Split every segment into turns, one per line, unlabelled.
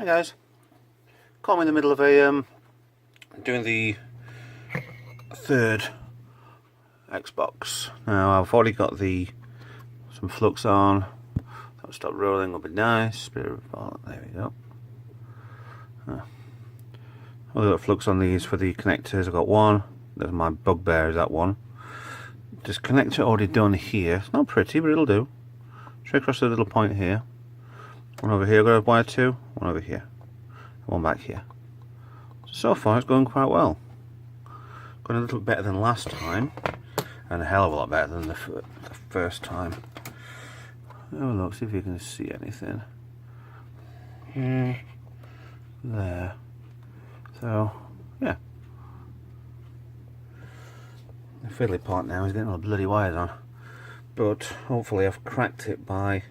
Hi guys, caught me in the middle of a doing the third Xbox. Now I've already got some flux on. That'll stop rolling, will be nice. There we go. I've got flux on these for the connectors. I've got one. There's my bugbear, is that one. This connector already done here. It's not pretty, but it'll do. Straight across the little point here. One over here, I've got a wire two. One over here. One back here. So far it's going quite well. Going a little better than last time. And a hell of a lot better than the first time. Have a look, see if you can see anything. There. So, yeah. The fiddly part now is getting all the bloody wires on. But hopefully I've cracked it by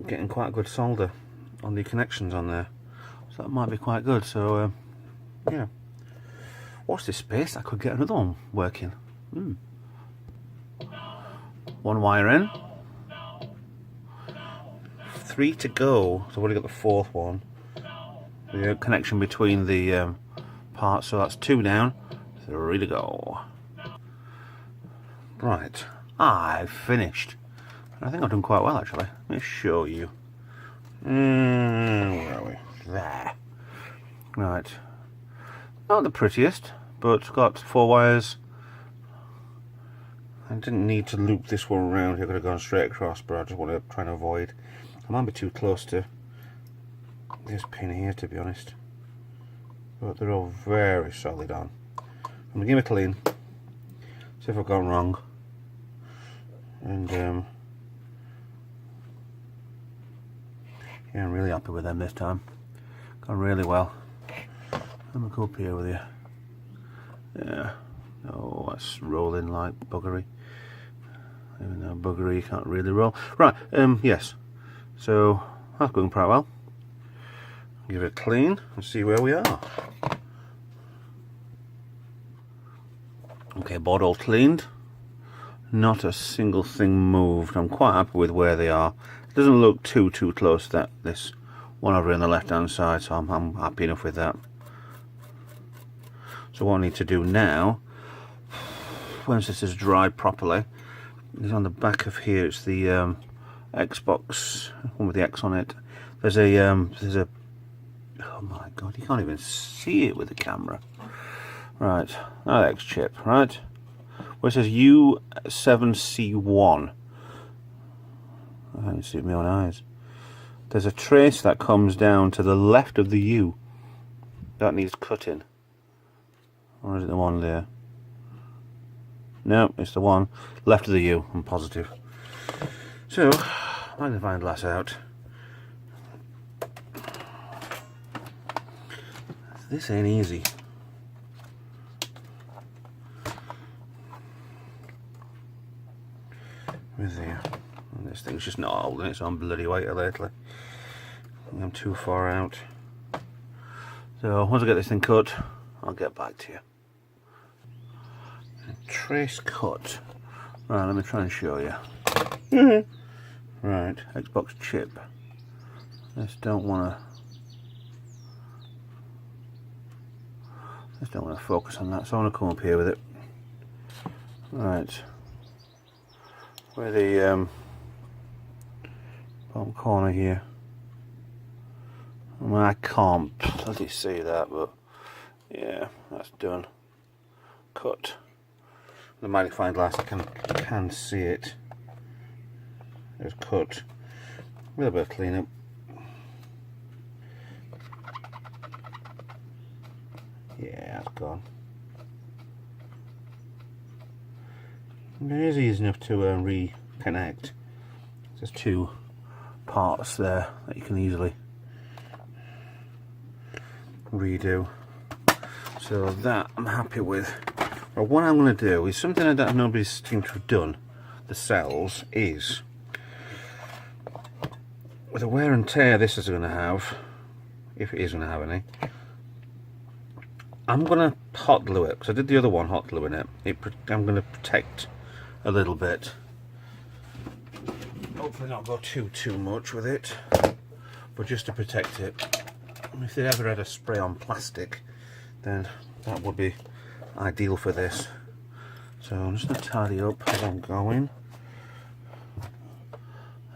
getting quite a good solder on the connections on there. So that might be quite good. So, yeah. Watch this space, I could get another one working. One wire in. 3 to go. So I've already got the fourth one. The connection between the parts, so that's 2 down, 3 to go. Right, I've finished. I think I've done quite well actually. Let me show you. Where are we? There. Right. Not the prettiest, but got 4 wires. I didn't need to loop this one around here, I could have gone straight across, but I just want to try and avoid. I might be too close to this pin here, to be honest. But they're all very solid on. I'm going to give it a clean, see if I've gone wrong. And yeah, I'm really happy with them this time. Gone really well. Let me go up here with you. Yeah. Oh, that's rolling like buggery. Even though buggery can't really roll. Right, yes. So that's going pretty well. Give it a clean and see where we are. Okay, board all cleaned. Not a single thing moved. I'm quite happy with where they are. It doesn't look too close to this one over on the left hand side, so I'm happy enough with that. So what I need to do now, once this is dried properly, is on the back of here. It's the Xbox one with the X on it. There's a oh my god, you can't even see it with the camera. Right, that X chip, right? Where it says U7C1. I can't see it with my own eyes. There's a trace that comes down to the left of the U. That needs cutting. Or is it the one there? No, it's the one left of the U, I'm positive. So, I'm going to find glass out. This ain't easy. With there. And this thing's just not holding its own bloody weight lately. I'm too far out. So once I get this thing cut, I'll get back to you. Trace cut. Right, let me try and show you. Right, Xbox chip. Just don't want to focus on that, so I want to come up here with it. Right, where the bottom corner here. I mean, I can't bloody see that, but yeah, that's done. Cut. The magnifying glass, I can see it. It's cut. A little bit of cleanup. Yeah, it's gone. It is easy enough to reconnect. There's 2 parts there that you can easily redo. So that I'm happy with. Well, what I'm going to do is something that nobody seems to have done. The cells is, with the wear and tear this is going to have, if it is going to have any, I'm going to hot glue it, because I did the other one hot gluing it. I'm going to protect a little bit. Oh, hopefully not go too much with it, but just to protect it. If they ever had a spray on plastic, then that would be ideal for this. So I'm just going to tidy up as I'm going.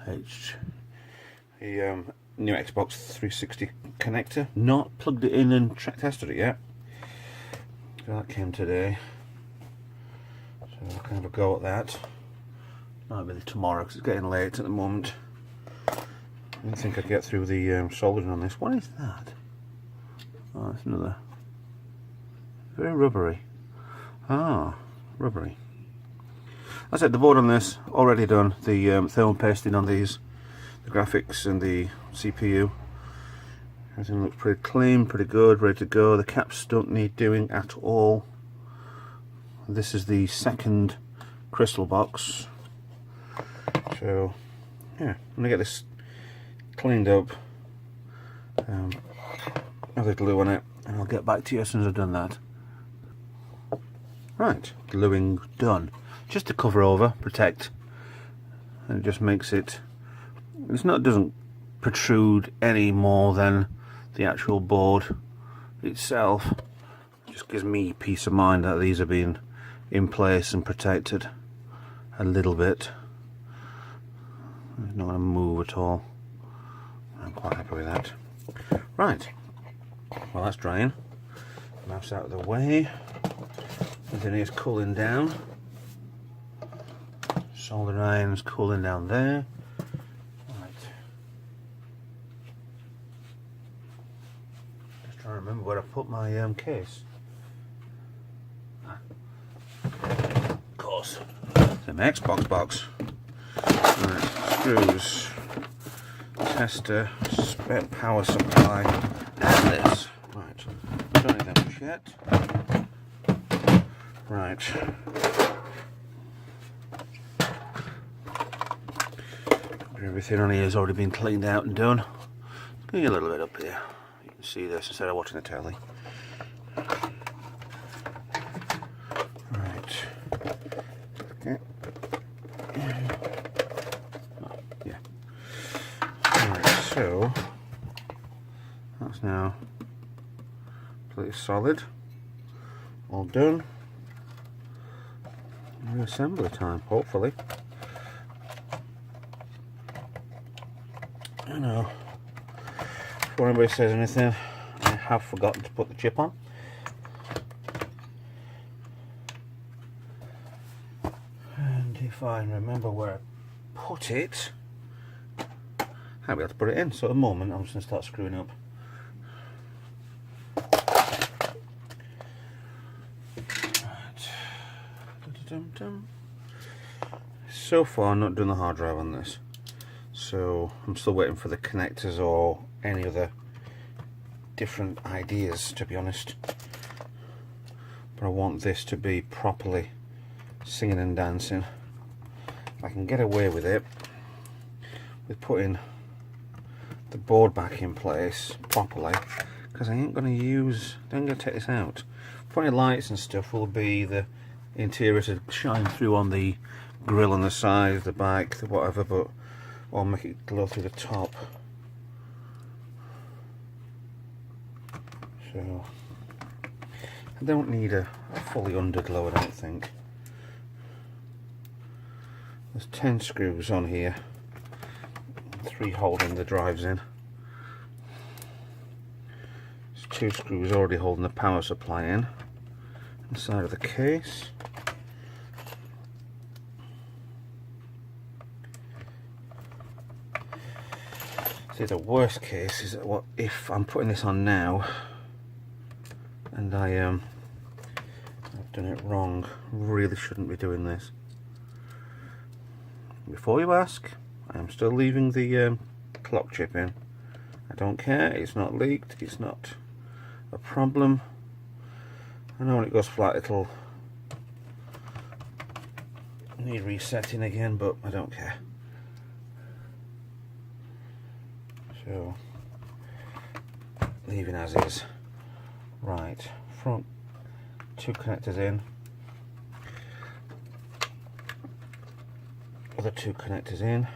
The new Xbox 360 connector, not plugged it in and tested it yet. So that came today. So I can have a go at that. Might be tomorrow because it's getting late at the moment. I didn't think I'd get through the soldering on this. What is that? Oh, that's another. Very rubbery. Ah, rubbery. I said the board on this already done. The thermal pasting on these, the graphics and the CPU. Everything looks pretty clean, pretty good, ready to go. The caps don't need doing at all. This is the second crystal box. So yeah, I'm gonna get this cleaned up, have the glue on it, and I'll get back to you as soon as I've done that. Right, gluing done. Just to cover over, protect, and it just makes it, doesn't protrude any more than the actual board itself. It just gives me peace of mind that these are being in place and protected a little bit. It's not going to move at all. I'm quite happy with that. Right, well that's drying. Mouse out of the way. Everything is cooling down. Soldering iron's cooling down there. Right. Just trying to remember where I put my case. Of course, it's an Xbox box. Right, screws, tester, spare power supply, and this. Right, don't need that much yet. Right. Everything on here has already been cleaned out and done. Give you a little bit up here. You can see this instead of watching the telly. Right. Okay. Oh, yeah. Alright, so that's now completely solid. All done. Reassembly time, hopefully. I know. Before anybody says anything, I have forgotten to put the chip on. And if I remember where I put it, I'll be able to put it in. So at the moment, I'm just going to start screwing up. So far, I'm not doing the hard drive on this. So I'm still waiting for the connectors or any other different ideas, to be honest. But I want this to be properly singing and dancing. I can get away with it with putting the board back in place properly, because I ain't going to take this out. Putting lights and stuff will be the interior to shine through on the grill on the side, the back, the whatever, but or make it glow through the top. So I don't need a fully underglow, I don't think. There's 10 screws on here, 3 holding the drives in. There's 2 screws already holding the power supply in, inside of the case. See, the worst case is that what if I'm putting this on now and I've done it wrong. Really shouldn't be doing this. Before you ask, I am still leaving the clock chip in. I don't care, it's not leaked, it's not a problem. I know when it goes flat it'll need resetting again, but I don't care. So, leaving as is. Right, front 2 connectors in, other 2 connectors in,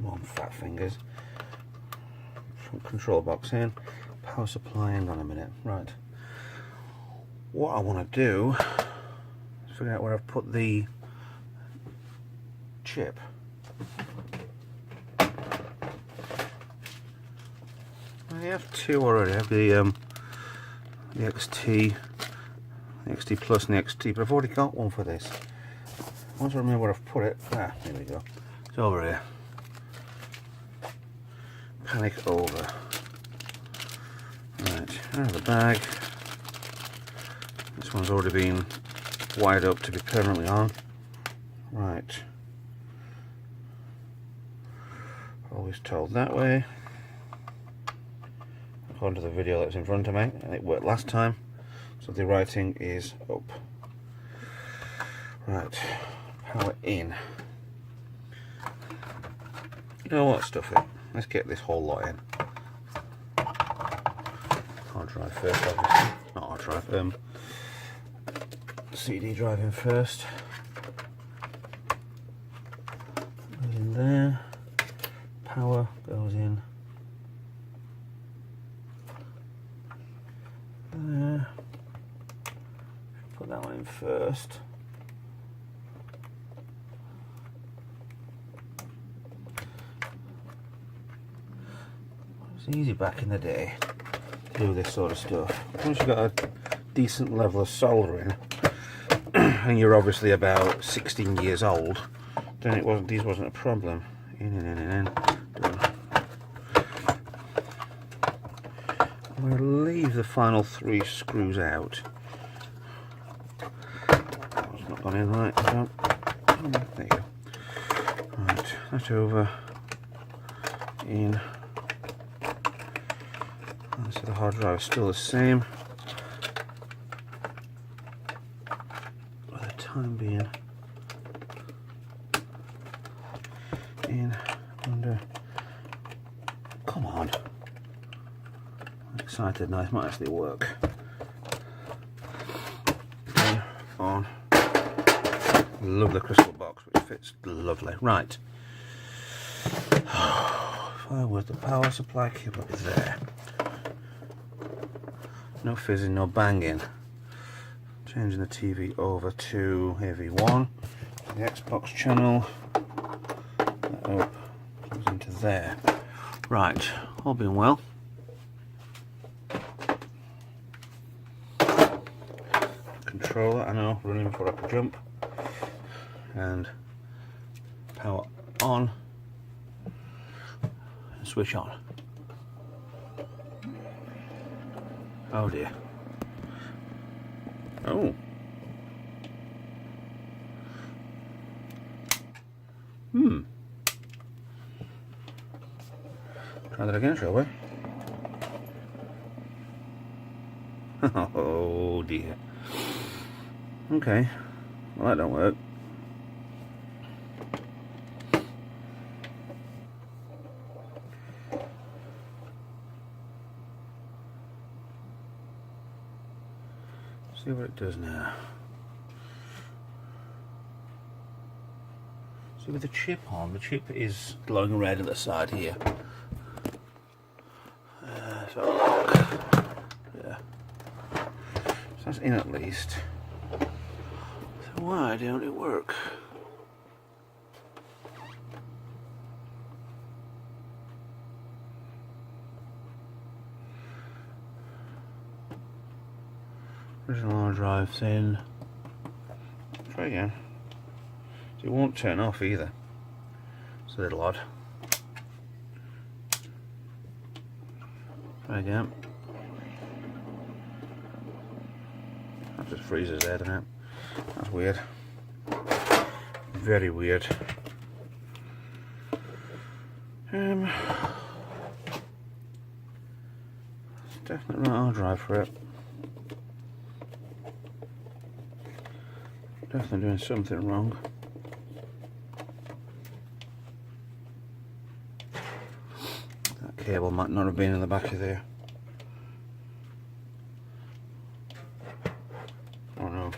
on, fat fingers. Control box in. Power supply, hang on a minute. Right. What I want to do is figure out where I've put the chip. I have two already. I have the XT, the XT Plus and the XT, but I've already got one for this. Once I remember where I've put it, there we go. It's over here. Panic over. Right, out of the bag. This one's already been wired up to be permanently on. Right. Always told that way. According to the video that's in front of me, and it worked last time, so the writing is up. Right, power in. You know what, stuff it. Let's get this whole lot in. Hard drive first, obviously. Not hard drive, CD drive in first. Goes in there. Power goes in there. Put that one in first. It was easy back in the day to do this sort of stuff. Once you've got a decent level of soldering, and you're obviously about 16 years old, then these wasn't a problem. In. Done. I'm going to leave the final 3 screws out. It's not gone in right, so there you go. Right, that over, in. And so the hard drive is still the same for the time being. In, under. Come on. I'm excited now, this might actually work. On. Love the crystal box, which fits lovely. Right. Where was the power supply cable? Is there. No fizzing, no banging. Changing the TV over to AV1. The Xbox channel. Up, plugs into there. Right, all being well. Controller, I know, running before I can jump. And power on. And switch on. Oh dear. Oh. Try that again, shall we? Oh dear. Okay. Well, that don't work. See what it does now. See, with the chip on, the chip is glowing red at the side here. So yeah, so that's in at least. So why don't it work? Original hard drive's in. Try again. So it won't turn off either. It's a little odd. Try again. That just freezes there, doesn't it? That's weird. Very weird. It's definitely not hard drive for it. Definitely doing something wrong. That cable might not have been in the back of there. Oh no.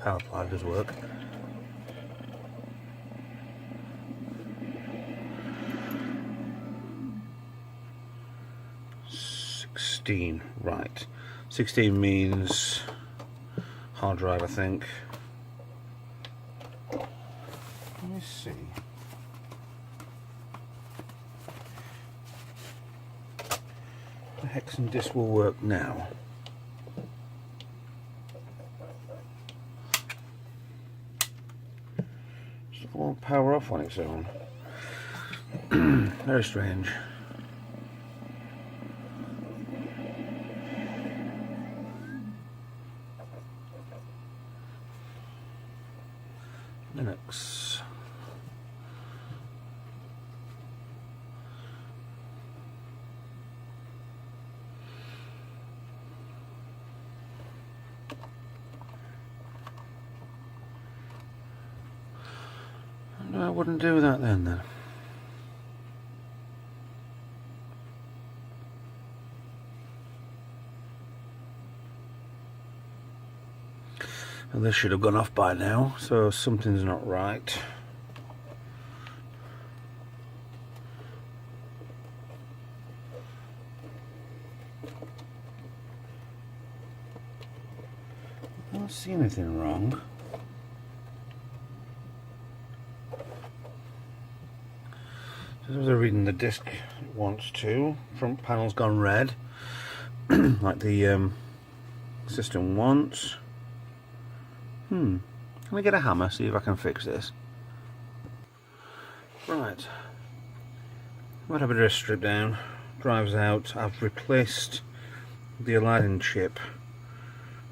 power supply does work. Right. 16 means hard drive, I think. Let me see. The Hexen disc will work now. It won't power off on its own. Very strange. Linux. No, I wouldn't do that then. And this should have gone off by now, so something's not right. I don't see anything wrong. As I was reading the disc, it wants to. Front panel's gone red, like the system wants. Can we get a hammer, see if I can fix this? Right. Might have a bit of a strip down. Drives out. I've replaced the Aladdin chip,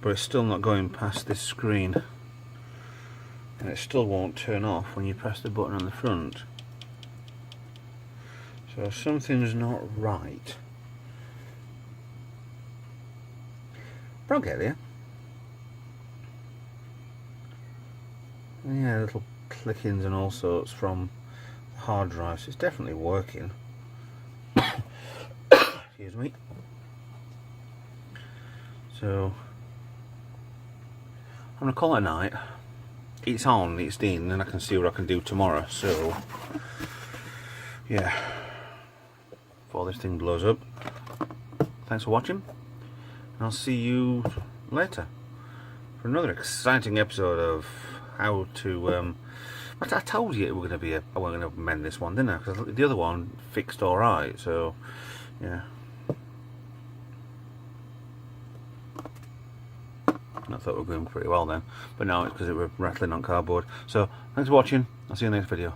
but it's still not going past this screen. And it still won't turn off when you press the button on the front. So something's not right. But I'll get there. Yeah, little clickings and all sorts from the hard drive, so it's definitely working. Excuse me. So I'm gonna call it a night. It's on, it's in, and I can see what I can do tomorrow. So yeah, before this thing blows up. Thanks for watching, and I'll see you later for another exciting episode of how to I told you it were going to be I wasn't going to mend this one, didn't I? Because the other one fixed alright, so yeah. I thought we were going pretty well then, but now it's because it was rattling on cardboard. So thanks for watching, I'll see you in the next video.